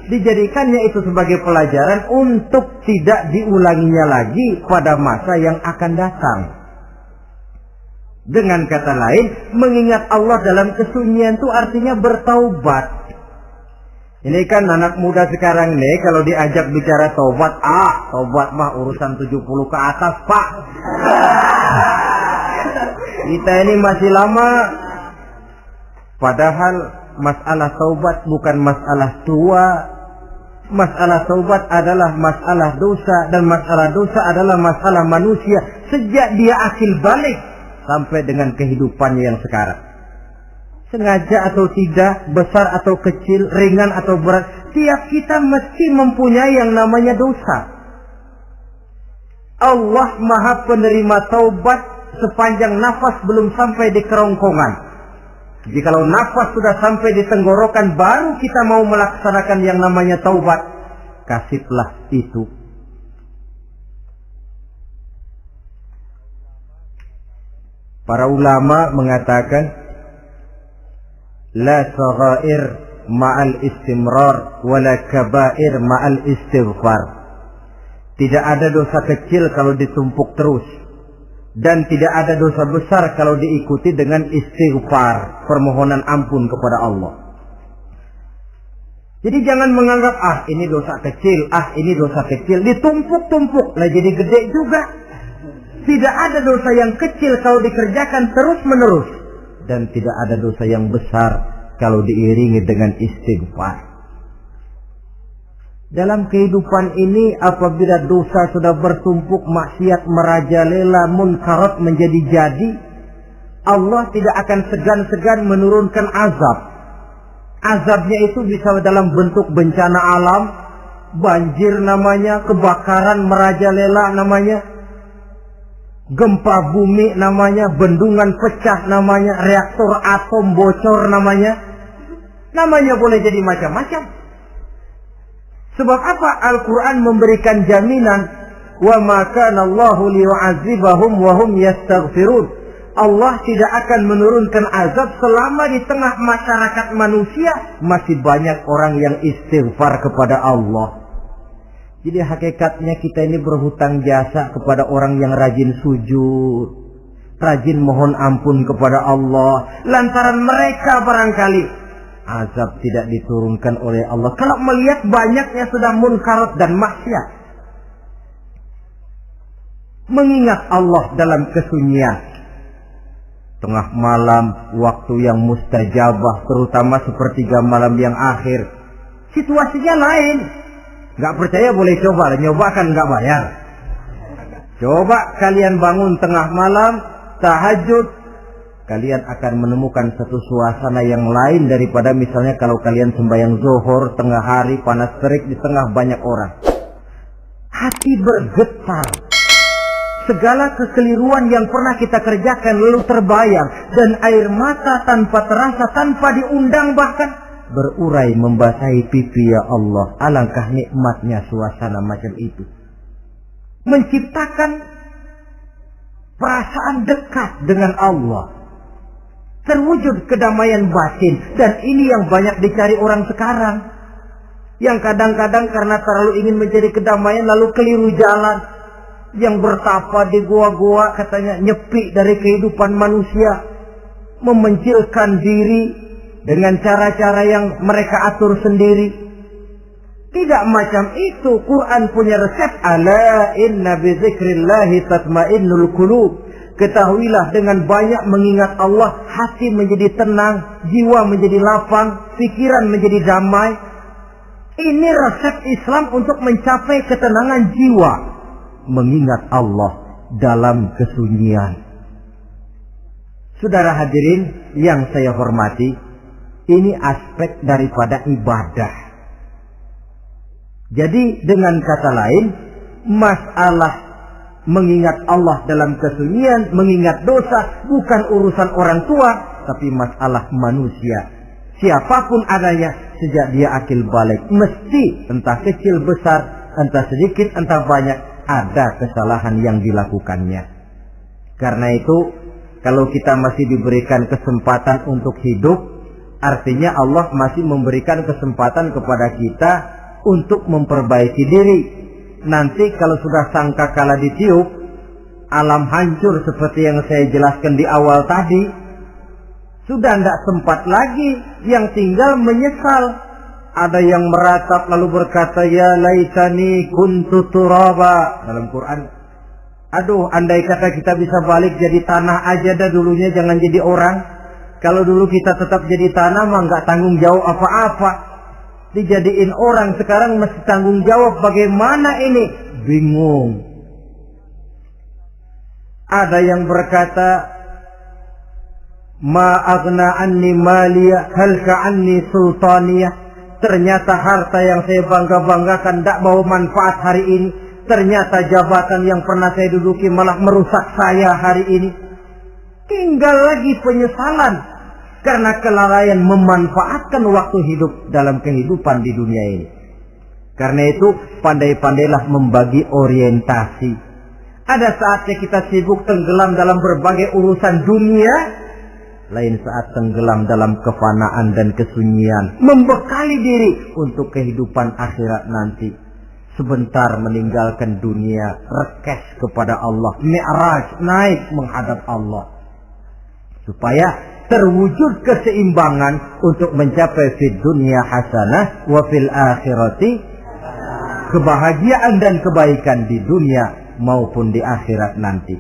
dijadikannya itu sebagai pelajaran untuk tidak diulanginya lagi pada masa yang akan datang. Dengan kata lain, mengingat Allah dalam kesunyian itu artinya bertaubat. Ini kan anak muda sekarang nih, kalau diajak bicara taubat, taubat mah urusan 70 ke atas, Pak. Kita ini masih lama. Padahal masalah taubat bukan masalah tua. Masalah taubat adalah masalah dosa, dan masalah dosa adalah masalah manusia sejak dia akil balik sampai dengan kehidupannya yang sekarang. Sengaja atau tidak, besar atau kecil, ringan atau berat, tiap kita mesti mempunyai yang namanya dosa. Allah Maha penerima taubat sepanjang nafas belum sampai di kerongkongan. Jikalau nafas sudah sampai di tenggorokan, baru kita mau melaksanakan yang namanya taubat. Kasihlah itu. Para ulama mengatakan, la saghair ma'al istimrar, wala kabair ma'al istighfar. Tidak ada dosa kecil kalau ditumpuk terus. Dan tidak ada dosa besar kalau diikuti dengan istighfar, permohonan ampun kepada Allah. Jadi jangan menganggap, ini dosa kecil, ini dosa kecil, ditumpuk-tumpuk, lah jadi gede juga. Tidak ada dosa yang kecil kalau dikerjakan terus-menerus. Dan tidak ada dosa yang besar kalau diiringi dengan istighfar. Dalam kehidupan ini, apabila dosa sudah bertumpuk, maksiat merajalela, munkarat menjadi jadi, Allah tidak akan segan-segan menurunkan azab. Azabnya itu bisa dalam bentuk bencana alam, banjir namanya, kebakaran merajalela namanya, gempa bumi namanya, bendungan pecah namanya, reaktor atom bocor namanya. Namanya boleh jadi macam-macam. Sebab apa? Al-Quran memberikan jaminan, wa ma kana Allahu liyu'adzibahum wa hum yastaghfirun. Allah tidak akan menurunkan azab selama di tengah masyarakat manusia masih banyak orang yang istighfar kepada Allah. Jadi hakikatnya kita ini berhutang jasa kepada orang yang rajin sujud, rajin mohon ampun kepada Allah. Lantaran mereka barangkali azab tidak diturunkan oleh Allah kalau melihat banyaknya sudah munkarat dan maksiat. Mengingat Allah dalam kesunyian, tengah malam, waktu yang mustajabah, terutama sepertiga malam yang akhir, situasinya lain. Gak percaya boleh coba, nyobakan gak bayar. Coba kalian bangun tengah malam, tahajud, kalian akan menemukan satu suasana yang lain daripada misalnya kalau kalian sembahyang zuhur tengah hari panas terik di tengah banyak orang. Hati bergetar. Segala kekeliruan yang pernah kita kerjakan lalu terbayang, dan air mata tanpa terasa, tanpa diundang bahkan berurai membasahi pipi. Ya Allah, alangkah nikmatnya suasana macam itu. Menciptakan perasaan dekat dengan Allah. Terwujud kedamaian batin. Dan ini yang banyak dicari orang sekarang, yang kadang-kadang karena terlalu ingin mencari kedamaian lalu keliru jalan. Yang bertapa di gua-gua katanya nyepi dari kehidupan manusia, memencilkan diri dengan cara-cara yang mereka atur sendiri. Tidak macam itu. Quran punya resep. Ala inna bi dzikrillahi tatmainnul qulub. Ketahuilah, dengan banyak mengingat Allah, hati menjadi tenang, jiwa menjadi lapang, pikiran menjadi damai. Ini resep Islam untuk mencapai ketenangan jiwa. Mengingat Allah dalam kesunyian. Saudara hadirin yang saya hormati, ini aspek daripada ibadah. Jadi dengan kata lain, masalah mengingat Allah dalam kesunyian, mengingat dosa, bukan urusan orang tua, tapi masalah manusia. Siapapun adanya, sejak dia akil balik, mesti entah kecil besar, entah sedikit, entah banyak, ada kesalahan yang dilakukannya. Karena itu, kalau kita masih diberikan kesempatan untuk hidup, artinya Allah masih memberikan kesempatan kepada kita untuk memperbaiki diri. Nanti kalau sudah sangkakala ditiup, alam hancur seperti yang saya jelaskan di awal tadi, sudah tidak sempat lagi, yang tinggal menyesal. Ada yang meratap lalu berkata, ya laitani kuntu turaba. Dalam Quran, aduh, andai kata kita bisa balik jadi tanah aja dah dulunya, jangan jadi orang. Kalau dulu kita tetap jadi tanah mah nggak tanggung jawab apa-apa. Dijadiin orang sekarang mesti tanggung jawab, bagaimana ini? Bingung. Ada yang berkata, ma aghna anni maliya halka anni sultaniyah. Ternyata harta yang saya bangga-banggakan tidak bawa manfaat hari ini. Ternyata jabatan yang pernah saya duduki malah merusak saya hari ini. Tinggal lagi penyesalan karena kelalaian memanfaatkan waktu hidup dalam kehidupan di dunia ini. Karena itu pandai-pandailah membagi orientasi. Ada saatnya kita sibuk tenggelam dalam berbagai urusan dunia, lain saat tenggelam dalam kefanaan dan kesunyian, membekali diri untuk kehidupan akhirat nanti. Sebentar meninggalkan dunia, rekes kepada Allah, mi'raj, naik menghadap Allah, supaya terwujud keseimbangan untuk mencapai fid dunya hasanah wa fil akhirati, kebahagiaan dan kebaikan di dunia maupun di akhirat nanti.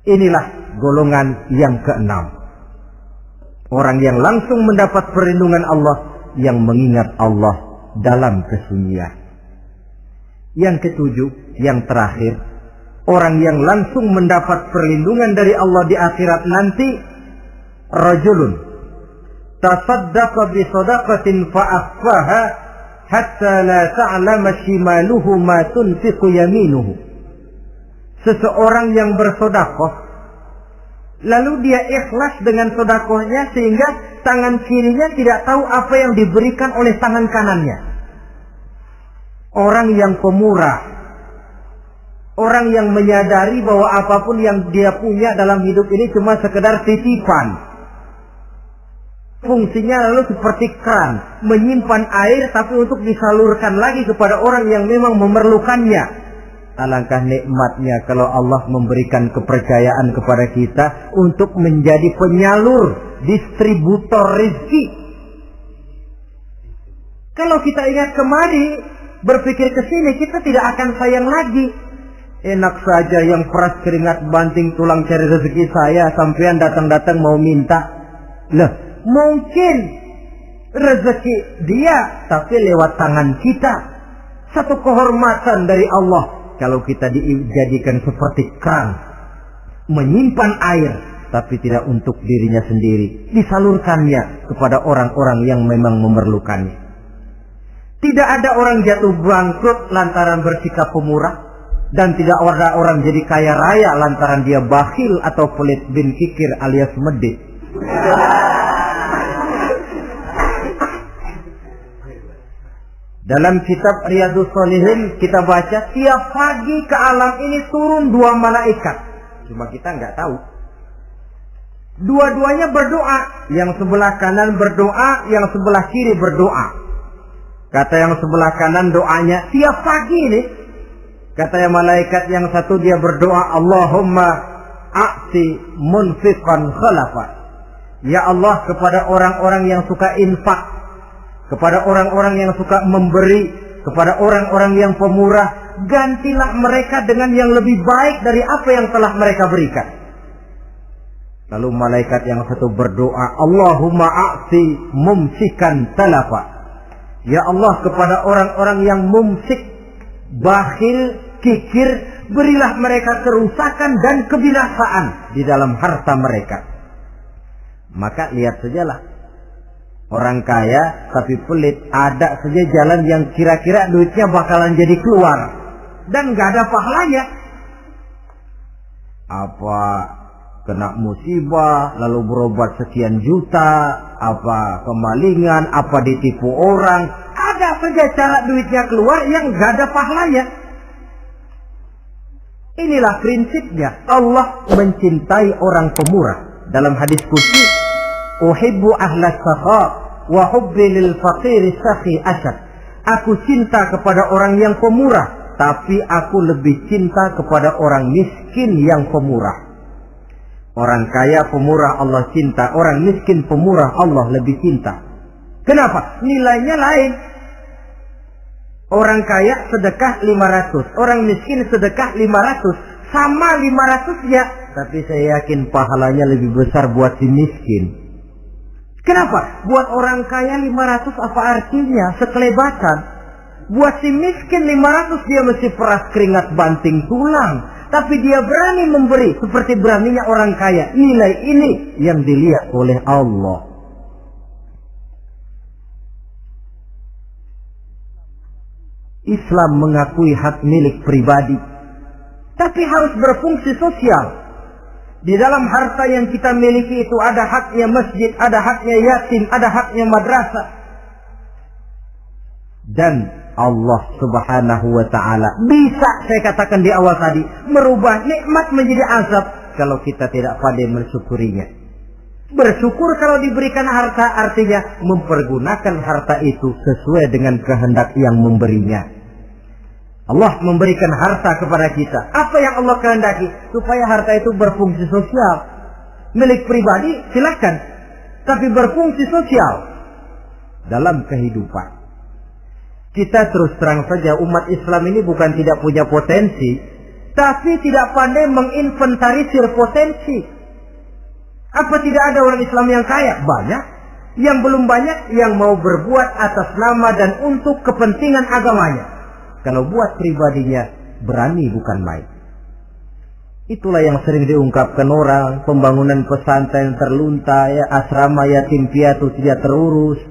Inilah golongan yang keenam, orang yang langsung mendapat perlindungan Allah, yang mengingat Allah dalam kesunyian. Yang ketujuh, yang terakhir, orang yang langsung mendapat perlindungan dari Allah di akhirat nanti, rajulun tasaddaqa bi sadaqatin fa akhfaha hatta la ta'lama shimaluhu ma tunfiqu yaminuhu. Seseorang yang bersedekah, lalu dia ikhlas dengan sedekahnya sehingga tangan kirinya tidak tahu apa yang diberikan oleh tangan kanannya. Orang yang pemurah, orang yang menyadari bahwa apapun yang dia punya dalam hidup ini cuma sekedar titipan. Fungsinya lalu seperti keran, menyimpan air tapi untuk disalurkan lagi kepada orang yang memang memerlukannya. Alangkah nikmatnya kalau Allah memberikan kepercayaan kepada kita untuk menjadi penyalur, distributor rezeki. Kalau kita ingat kemari, berpikir ke sini, kita tidak akan sayang lagi. Enak saja yang peras keringat banting tulang cari rezeki saya, sampean datang-datang mau minta. Lah, mungkin rezeki dia tapi lewat tangan kita. Satu kehormatan dari Allah kalau kita dijadikan seperti keran, menyimpan air tapi tidak untuk dirinya sendiri, disalurkannya kepada orang-orang yang memang memerlukannya. Tidak ada orang jatuh bangkrut lantaran bersikap pemurah, dan tidak ada orang jadi kaya raya lantaran dia bakhil atau pelit bin kikir alias medit. Dalam kitab Riyadhus Shalihin kita baca, tiap pagi ke alam ini turun 2 malaikat. Cuma kita nggak tahu. Dua-duanya berdoa. Yang sebelah kanan berdoa, yang sebelah kiri berdoa. Kata yang sebelah kanan doanya tiap pagi ini. Kata yang malaikat yang satu dia berdoa, Allahumma a'ti munfiqan khalafa. Ya Allah, kepada orang-orang yang suka infak, kepada orang-orang yang suka memberi, kepada orang-orang yang pemurah, gantilah mereka dengan yang lebih baik dari apa yang telah mereka berikan. Lalu malaikat yang satu berdoa, Allahumma a'ti mumsikan talafa. Ya Allah, kepada orang-orang yang mumsik, bakhil, kikir, berilah mereka kerusakan dan kebinasaan di dalam harta mereka. Maka lihat sajalah, orang kaya tapi pelit, ada saja jalan yang kira-kira duitnya bakalan jadi keluar dan gak ada pahalanya. apa kena musibah lalu berobat sekian juta, apa kemalingan, apa ditipu orang, ada saja cara duitnya keluar yang gak ada pahalanya. Inilah prinsipnya. Allah mencintai orang pemurah. Dalam hadis qudsi, uhibbu ahlas sakha wa hubbi lil faqir sakhi asad. Aku cinta kepada orang yang pemurah, tapi aku lebih cinta kepada orang miskin yang pemurah. Orang kaya pemurah Allah cinta, orang miskin pemurah Allah lebih cinta. Kenapa? Nilainya lain. Orang kaya sedekah 500, orang miskin sedekah 500, sama 500-nya, tapi saya yakin pahalanya lebih besar buat si miskin. Kenapa? Buat orang kaya 500 apa artinya? Sekelebatan. Buat si miskin 500 dia mesti peras keringat banting tulang, tapi dia berani memberi seperti beraninya orang kaya. Nilai ini yang dilihat oleh Allah. Islam mengakui hak milik pribadi, tapi harus berfungsi sosial. Di dalam harta yang kita miliki itu ada haknya masjid, ada haknya yatim, ada haknya madrasah. Dan Allah Subhanahu wa ta'ala bisa, saya katakan di awal tadi, merubah nikmat menjadi azab kalau kita tidak pandai mensyukurinya. Bersyukur kalau diberikan harta artinya mempergunakan harta itu sesuai dengan kehendak yang memberinya. Allah memberikan harta kepada kita. Apa yang Allah kehendaki? Supaya harta itu berfungsi sosial. Milik pribadi silakan, tapi berfungsi sosial dalam kehidupan. Kita terus terang saja, umat Islam ini bukan tidak punya potensi, tapi tidak pandai menginventarisir potensi. Apa tidak ada orang Islam yang kaya? Banyak. Yang belum banyak yang mau berbuat atas nama dan untuk kepentingan agamanya. Kalau buat pribadinya berani bukan main. Itulah yang sering diungkapkan orang, pembangunan pesantren terlunta, ya, asrama yatim piatu tidak terurus.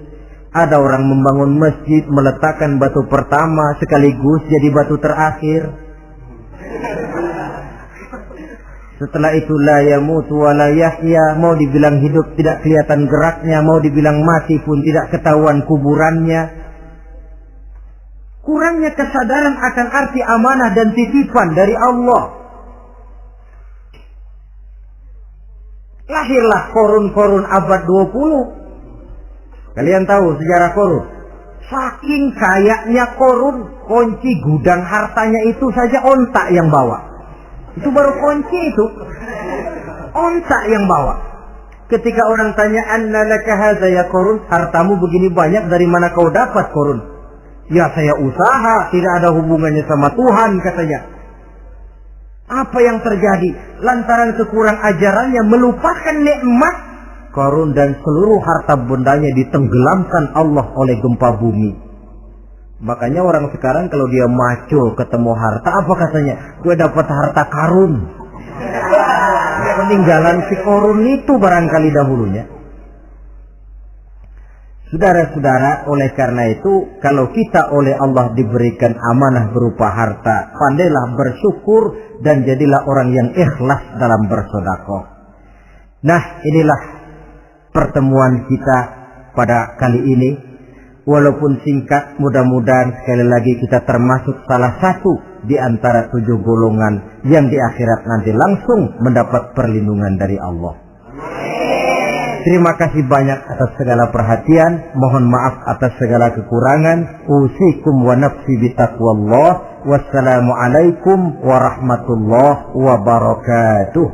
Ada orang membangun masjid, meletakkan batu pertama sekaligus jadi batu terakhir. Setelah itu la yamutu wa la yahya, mau dibilang hidup tidak kelihatan geraknya, mau dibilang mati pun tidak ketahuan kuburannya. Kurangnya kesadaran akan arti amanah dan titipan dari Allah. Lahirlah Korun abad 20. Kalian tahu sejarah Korun? Saking kayanya Korun, kunci gudang hartanya itu saja onta yang bawa. Itu baru kunci itu. Onta yang bawa. Ketika orang tanya, "Anna laka hadza ya Korun?" Hartamu begini banyak, dari mana kau dapat Korun? Ya saya usaha, tidak ada hubungannya sama Tuhan katanya. Apa yang terjadi? Lantaran kekurang ajarannya melupakan nikmat, Korun dan seluruh harta bendanya ditenggelamkan Allah oleh gempa bumi. Makanya orang sekarang kalau dia maco ketemu harta, apa katanya? Gue dapat harta karun. Peninggalan si Korun itu barangkali dahulunya. Saudara-saudara, oleh karena itu, kalau kita oleh Allah diberikan amanah berupa harta, pandailah bersyukur dan jadilah orang yang ikhlas dalam bersedekah. Nah, inilah pertemuan kita pada kali ini. Walaupun singkat, mudah-mudahan sekali lagi kita termasuk salah satu di antara 7 golongan yang di akhirat nanti langsung mendapat perlindungan dari Allah. Terima kasih banyak atas segala perhatian. Mohon maaf atas segala kekurangan. Usikum wa nafsi bitaqwallah. Wassalamualaikum warahmatullahi wabarakatuh.